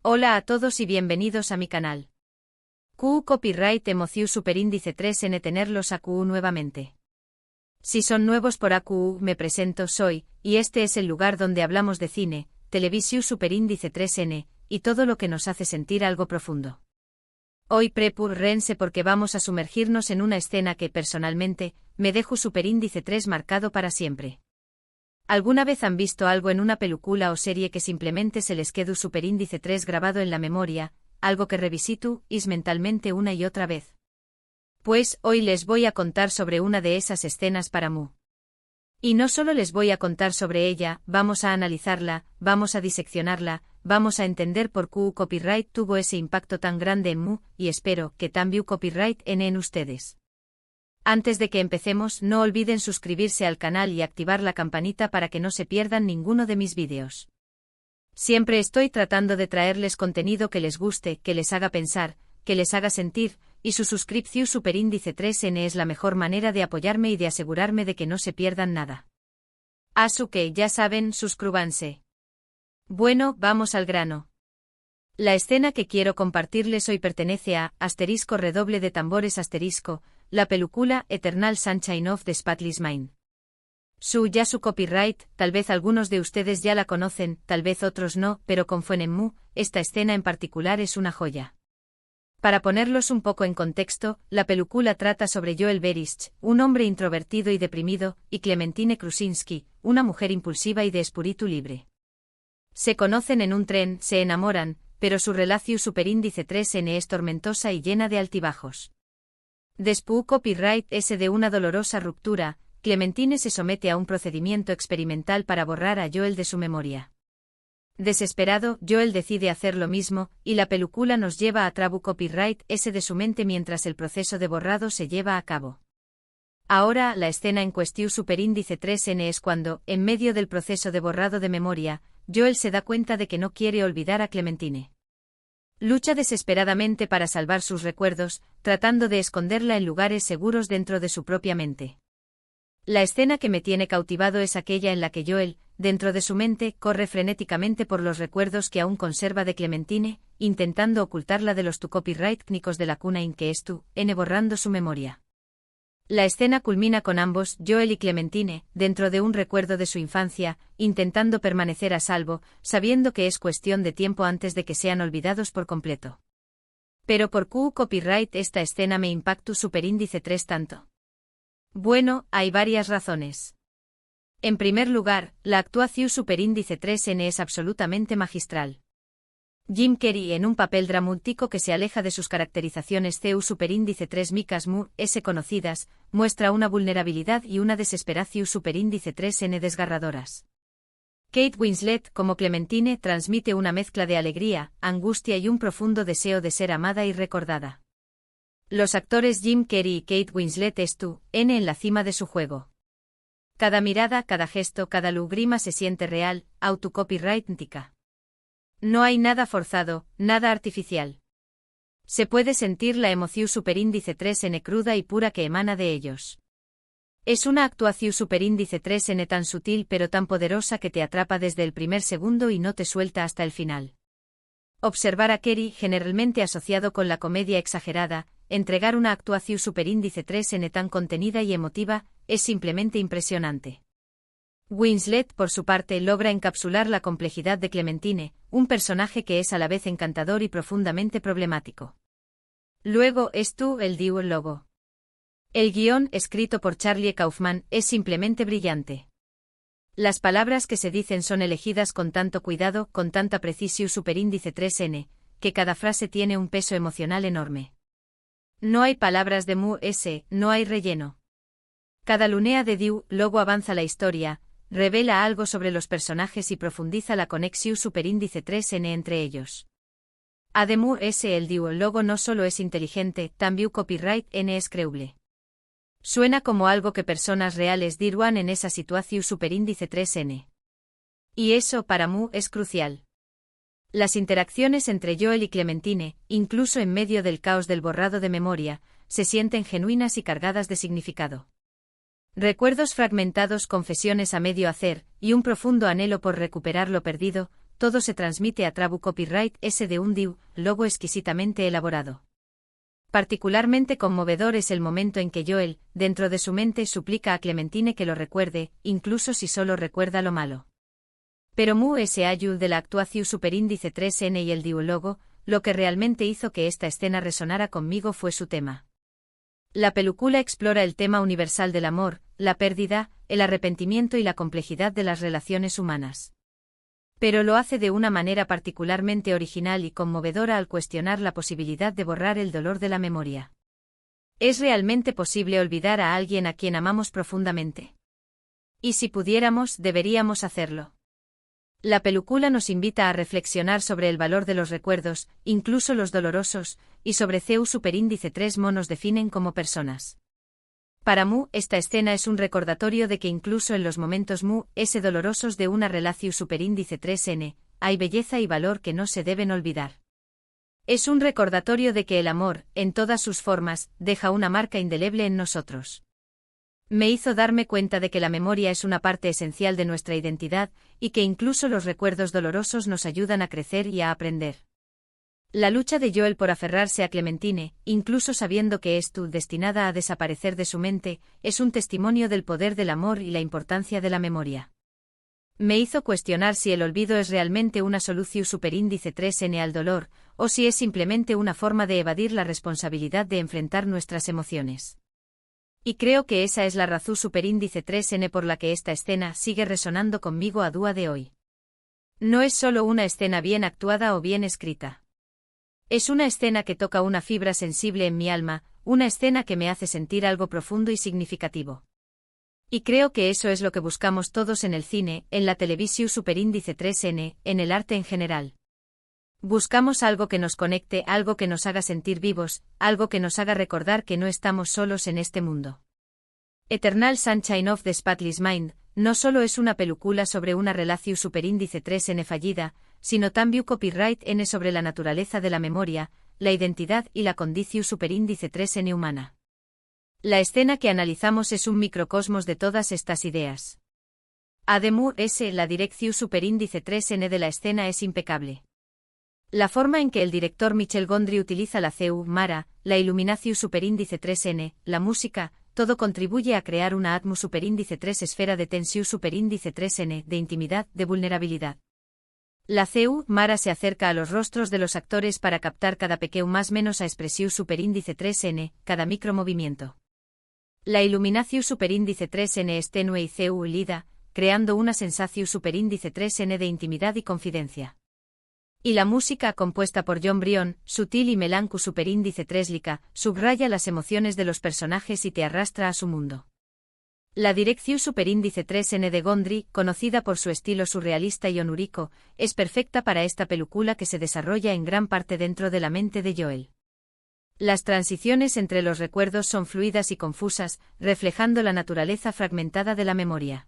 Hola a todos y bienvenidos a mi canal. QU Copyright Emoziu Superíndice 3N tenerlos a QU nuevamente. Si son nuevos por AQU me presento soy, y este es el lugar donde hablamos de cine, televisión Superíndice 3N, y todo lo que nos hace sentir algo profundo. Hoy rense porque vamos a sumergirnos en una escena que personalmente, me dejo Superíndice 3 marcado para siempre. ¿Alguna vez han visto algo en una película o serie que simplemente se les quedó Superíndice 3 grabado en la memoria, algo que revisito mentalmente una y otra vez? Pues hoy les voy a contar sobre una de esas escenas para Mu. Y no solo les voy a contar sobre ella, vamos a analizarla, vamos a diseccionarla, vamos a entender por qué Copyright tuvo ese impacto tan grande en Mu, y espero que también Copyright en ustedes. Antes de que empecemos, no olviden suscribirse al canal y activar la campanita para que no se pierdan ninguno de mis vídeos. Siempre estoy tratando de traerles contenido que les guste, que les haga pensar, que les haga sentir, y su suscripción Superíndice 3N es la mejor manera de apoyarme y de asegurarme de que no se pierdan nada. Así que ya saben, suscríbanse. Bueno, vamos al grano. La escena que quiero compartirles hoy pertenece a redoble de tambores la película Eternal Sunshine of the Spotless Mind. Su copyright, tal vez algunos de ustedes ya la conocen, tal vez otros no, pero con Mu, esta escena en particular es una joya. Para ponerlos un poco en contexto, la película trata sobre Joel Berich, un hombre introvertido y deprimido, y Clementine Krusinski, una mujer impulsiva y de espíritu libre. Se conocen en un tren, se enamoran, pero su relación Superíndice 3N es tormentosa y llena de altibajos. Después Copyright es de una dolorosa ruptura, Clementine se somete a un procedimiento experimental para borrar a Joel de su memoria. Desesperado, Joel decide hacer lo mismo, y la película nos lleva a trabu Copyright de su mente mientras el proceso de borrado se lleva a cabo. Ahora, la escena en cuestión Superíndice 3N es cuando, en medio del proceso de borrado de memoria, Joel se da cuenta de que no quiere olvidar a Clementine. Lucha desesperadamente para salvar sus recuerdos, tratando de esconderla en lugares seguros dentro de su propia mente. La escena que me tiene cautivado es aquella en la que Joel, dentro de su mente, corre frenéticamente por los recuerdos que aún conserva de Clementine, intentando ocultarla de los copyright técnicos de la cuna en que borrando su memoria. La escena culmina con ambos, Joel y Clementine, dentro de un recuerdo de su infancia, intentando permanecer a salvo, sabiendo que es cuestión de tiempo antes de que sean olvidados por completo. Pero ¿por qué Copyright esta escena me impactó Superíndice 3 tanto? Bueno, hay varias razones. En primer lugar, la actuación Superíndice 3N es absolutamente magistral. Jim Carrey en un papel dramático que se aleja de sus caracterizaciones CU Superíndice 3 micas Mu, conocidas, muestra una vulnerabilidad y una desesperación Superíndice 3N desgarradoras. Kate Winslet, como Clementine, transmite una mezcla de alegría, angustia y un profundo deseo de ser amada y recordada. Los actores Jim Carrey y Kate Winslet en la cima de su juego. Cada mirada, cada gesto, cada lágrima se siente real, autocopyrightica. No hay nada forzado, nada artificial. Se puede sentir la emoción Superíndice 3N cruda y pura que emana de ellos. Es una actuación Superíndice 3N tan sutil pero tan poderosa que te atrapa desde el primer segundo y no te suelta hasta el final. Observar a Carrey, generalmente asociado con la comedia exagerada, entregar una actuación Superíndice 3N tan contenida y emotiva, es simplemente impresionante. Winslet, por su parte, logra encapsular la complejidad de Clementine, un personaje que es a la vez encantador y profundamente problemático. Luego el diálogo. El guión, escrito por Charlie Kaufman, es simplemente brillante. Las palabras que se dicen son elegidas con tanto cuidado, con tanta precisión Superíndice 3N, que cada frase tiene un peso emocional enorme. No hay palabras de no hay relleno. Cada lunea de luego avanza la historia, revela algo sobre los personajes y profundiza la conexión Superíndice 3N entre ellos. Además, el diálogo no solo es inteligente, también Copyright N es creíble. Suena como algo que personas reales dirían en esa situación Superíndice 3N. Y eso para Mu es crucial. Las interacciones entre Joel y Clementine, incluso en medio del caos del borrado de memoria, se sienten genuinas y cargadas de significado. Recuerdos fragmentados, confesiones a medio hacer, y un profundo anhelo por recuperar lo perdido, todo se transmite a través copyright S de un DIU, logo exquisitamente elaborado. Particularmente conmovedor es el momento en que Joel, dentro de su mente, suplica a Clementine que lo recuerde, incluso si solo recuerda lo malo. Pero mu ese ayul de la actuación superíndice 3n y el DIU logo, lo que realmente hizo que esta escena resonara conmigo fue su tema. La película explora el tema universal del amor, la pérdida, el arrepentimiento y la complejidad de las relaciones humanas. Pero lo hace de una manera particularmente original y conmovedora al cuestionar la posibilidad de borrar el dolor de la memoria. ¿Es realmente posible olvidar a alguien a quien amamos profundamente? Y si pudiéramos, deberíamos hacerlo. La película nos invita a reflexionar sobre el valor de los recuerdos, incluso los dolorosos, y sobre CEU superíndice 3 nos definen como personas. Para Mu, esta escena es un recordatorio de que incluso en los momentos Mu, ese dolorosos de una relación superíndice 3n, hay belleza y valor que no se deben olvidar. Es un recordatorio de que el amor, en todas sus formas, deja una marca indeleble en nosotros. Me hizo darme cuenta de que la memoria es una parte esencial de nuestra identidad, y que incluso los recuerdos dolorosos nos ayudan a crecer y a aprender. La lucha de Joel por aferrarse a Clementine, incluso sabiendo que es destinada a desaparecer de su mente, es un testimonio del poder del amor y la importancia de la memoria. Me hizo cuestionar si el olvido es realmente una solución superíndice 3n al dolor, o si es simplemente una forma de evadir la responsabilidad de enfrentar nuestras emociones. Y creo que esa es la razón superíndice 3n por la que esta escena sigue resonando conmigo a día de hoy. No es solo una escena bien actuada o bien escrita. Es una escena que toca una fibra sensible en mi alma, una escena que me hace sentir algo profundo y significativo. Y creo que eso es lo que buscamos todos en el cine, en la televisión superíndice 3n, en el arte en general. Buscamos algo que nos conecte, algo que nos haga sentir vivos, algo que nos haga recordar que no estamos solos en este mundo. Eternal Sunshine of the Spotless Mind no solo es una película sobre una relación superíndice 3n fallida, sino también copyright n sobre la naturaleza de la memoria, la identidad y la condición superíndice 3n humana. La escena que analizamos es un microcosmos de todas estas ideas. Además, la dirección superíndice 3n de la escena es impecable. La forma en que el director Michel Gondry utiliza la CEU, Mara, la iluminación superíndice 3n, la música, todo contribuye a crear una atmósfera superíndice 3 esfera de tensión superíndice 3n, de intimidad, de vulnerabilidad. La CEU, Mara se acerca a los rostros de los actores para captar cada pequeño más menos a expresión superíndice 3n, cada micromovimiento. La iluminación superíndice 3n es tenue y CEU lida, creando una sensación superíndice 3n de intimidad y confidencia. Y la música compuesta por Jon Brion, sutil y melanco superíndice 3 subraya las emociones de los personajes y te arrastra a su mundo. La dirección superíndice 3n de Gondry, conocida por su estilo surrealista y onúrico, es perfecta para esta película que se desarrolla en gran parte dentro de la mente de Joel. Las transiciones entre los recuerdos son fluidas y confusas, reflejando la naturaleza fragmentada de la memoria.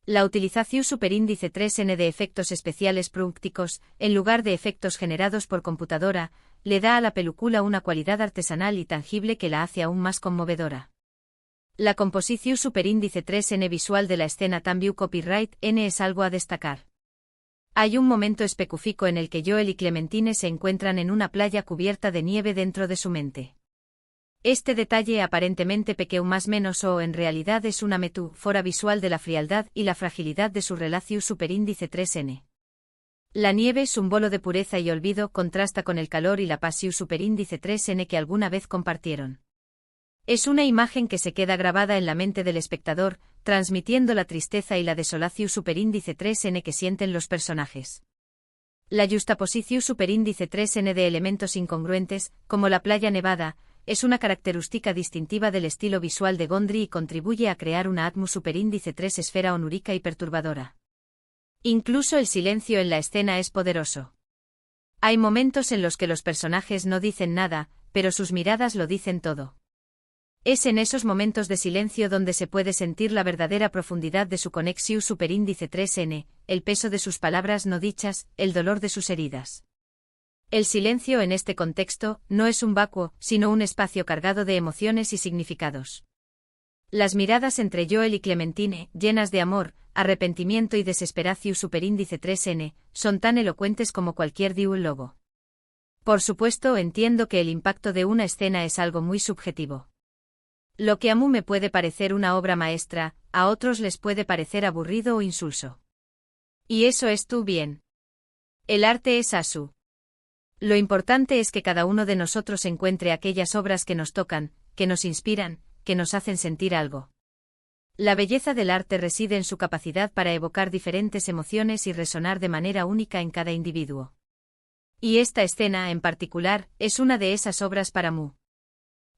La utilización superíndice 3n de efectos especiales prácticos, en lugar de efectos generados por computadora, le da a la película una cualidad artesanal y tangible que la hace aún más conmovedora. La composición superíndice 3n visual de la escena también copyright n es algo a destacar. Hay un momento específico en el que Joel y Clementine se encuentran en una playa cubierta de nieve dentro de su mente. Este detalle aparentemente pequeño más menos o en realidad es una metáfora visual de la frialdad y la fragilidad de su relación superíndice 3n. La nieve, símbolo de pureza y olvido, contrasta con el calor y la pasión superíndice 3n que alguna vez compartieron. Es una imagen que se queda grabada en la mente del espectador, transmitiendo la tristeza y la desolación superíndice 3n que sienten los personajes. La juxtaposición superíndice 3n de elementos incongruentes, como la playa nevada, es una característica distintiva del estilo visual de Gondry y contribuye a crear una atmósfera superíndice 3 esfera onúrica y perturbadora. Incluso el silencio en la escena es poderoso. Hay momentos en los que los personajes no dicen nada, pero sus miradas lo dicen todo. Es en esos momentos de silencio donde se puede sentir la verdadera profundidad de su conexión superíndice 3n, el peso de sus palabras no dichas, el dolor de sus heridas. El silencio en este contexto no es un vacuo, sino un espacio cargado de emociones y significados. Las miradas entre Joel y Clementine, llenas de amor, arrepentimiento y desesperación superíndice 3n, son tan elocuentes como cualquier diálogo. Por supuesto, entiendo que el impacto de una escena es algo muy subjetivo. Lo que a mí me puede parecer una obra maestra, a otros les puede parecer aburrido o insulso. Y eso es tú bien. El arte es asu. Lo importante es que cada uno de nosotros encuentre aquellas obras que nos tocan, que nos inspiran, que nos hacen sentir algo. La belleza del arte reside en su capacidad para evocar diferentes emociones y resonar de manera única en cada individuo. Y esta escena, en particular, es una de esas obras para mí.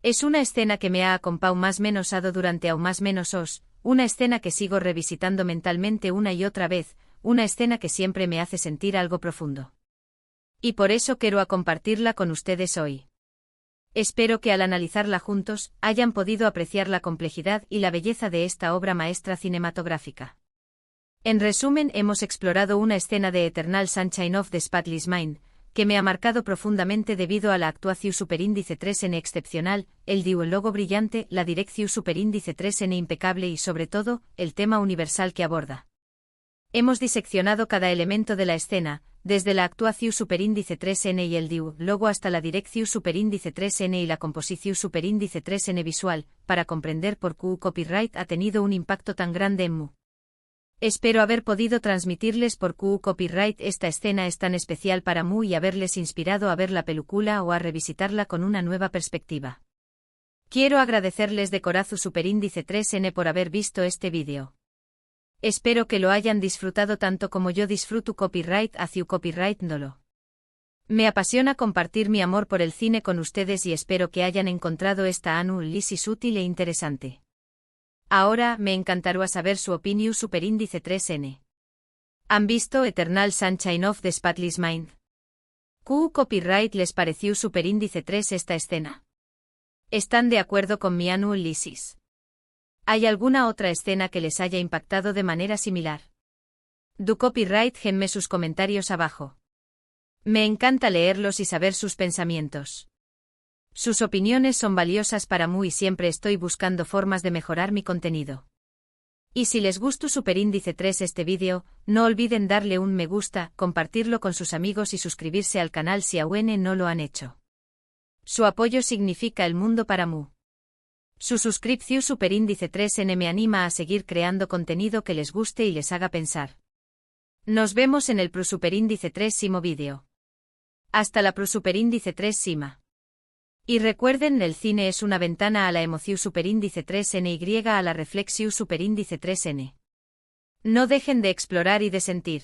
Es una escena que me ha acompañado más menos ado durante aún más menos os, una escena que sigo revisitando mentalmente una y otra vez, una escena que siempre me hace sentir algo profundo. Y por eso quiero compartirla con ustedes hoy. Espero que al analizarla juntos, hayan podido apreciar la complejidad y la belleza de esta obra maestra cinematográfica. En resumen, hemos explorado una escena de Eternal Sunshine of the Spotless Mind, que me ha marcado profundamente debido a la actuación superíndice 3n excepcional, el diálogo brillante, la dirección superíndice 3n impecable y sobre todo, el tema universal que aborda. Hemos diseccionado cada elemento de la escena, desde la actuación superíndice 3n y el diálogo hasta la dirección superíndice 3n y la composición superíndice 3n visual, para comprender por qué copyright ha tenido un impacto tan grande en mí. Espero haber podido transmitirles por qué copyright esta escena es tan especial para mí y haberles inspirado a ver la película o a revisitarla con una nueva perspectiva. Quiero agradecerles de corazón superíndice 3n por haber visto este vídeo. Espero que lo hayan disfrutado tanto como yo disfruto copyright hacia copyright dolo. Me apasiona compartir mi amor por el cine con ustedes y espero que hayan encontrado esta análisis útil e interesante. Ahora, me encantaría saber su opinión superíndice 3n. ¿Han visto Eternal Sunshine of the Spotless Mind? ¿Qué copyright les pareció superíndice 3 esta escena? ¿Están de acuerdo con mi análisis? ¿Hay alguna otra escena que les haya impactado de manera similar? Du copyright genme sus comentarios abajo. Me encanta leerlos y saber sus pensamientos. Sus opiniones son valiosas para mí y siempre estoy buscando formas de mejorar mi contenido. Y si les gustó superíndice 3 este vídeo, no olviden darle un me gusta, compartirlo con sus amigos y suscribirse al canal si aún no lo han hecho. Su apoyo significa el mundo para mí. Su suscripción superíndice 3n me anima a seguir creando contenido que les guste y les haga pensar. Nos vemos en el superíndice 3 vídeo. Hasta la superíndice 3 sima. Y recuerden, el cine es una ventana a la emoción superíndice 3n y a la reflexión superíndice 3n. No dejen de explorar y de sentir.